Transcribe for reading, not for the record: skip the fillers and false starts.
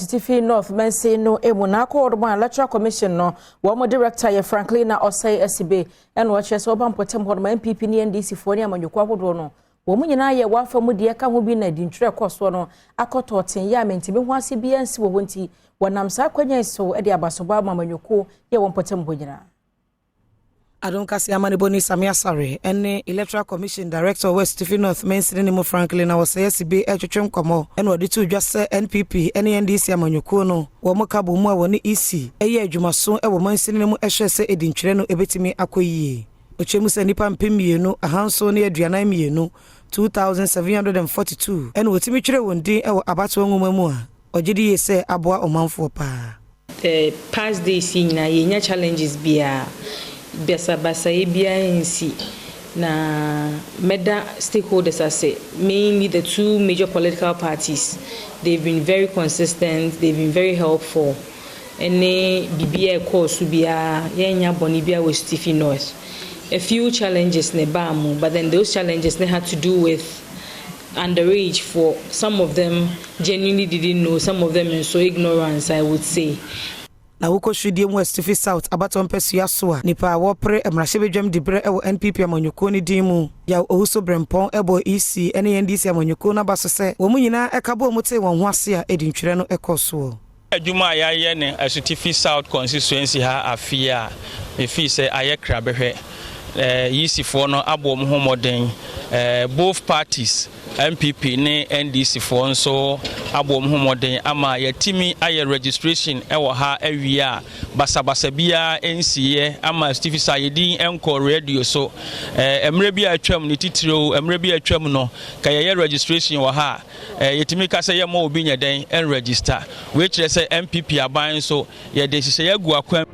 Asutifi North Mense no emunako odoma electoral commission no wo director ye Franklin na Osei SB eno wache so ba mpotem hodoma NPP ni NDC fo ni amanyoko ahodo no wo mu nyina ye wafa mu de ka ho bi na dintwere koso no akoto ten ya mentime ho ase bi ansi wo wonti wonam sa kwanya so e de abasoba amanyoko ye wo mpotem ho nyina. Adom Kasee Amaniboni Samia Sare ene Electoral Commission Director Asutifi North Mense ni mo Franklin na Osei SB etwetwem komo ene odi tu dwase NPP ene NDC amanyoko no wo mo kabo mu a woni EC eye adwumaso e wo Mense ni mo ehwe se edintwere no ebetimi akoyie ochemu se nipa mpemienu ahanso ne aduanan mienu 2742 ene wotimi twere wondin e wo abato nwoma mu a ogidi ye se aboa omanfo pa. The past days na yenya challenges bia basa ebia nsi na meda stakeholders ase mainly the two major political parties. They've been very consistent, they've been very helpful. Ene bibia course bia yenya boni bia with Asutifi North. A few challenges ne bamu, but then those challenges they had to do with underage. For some of them genuinely didn't know, some of them in so ignorance, I would say. Na wuko hwedie mu Asutifi South abaton pesua so a nipa wo pre emrahye dibre ewo NPP amanyoko ni dimu ya ohuso brempon ebo EC ene NDC amanyoko na baso se wo mu nyina ekabo mu te won ho ase a edintwere no ekoso adwuma ya ye ne Asutifi South constituency ha afia me fi se aye krabehwe EC fo no abo mo homoden both parties NPP ne NDC fo nso abo mo homoden ama yatimi aye registration ewo ha awia basabasa bia NCE ama Asutifi sayedin enko radio so emre bia atwam ne titiro emre bia atwam no kaye registration wo ha yatimi ka se ye ma obi nyeden en register we kire se NPP aban so ye de hye ye gu akwan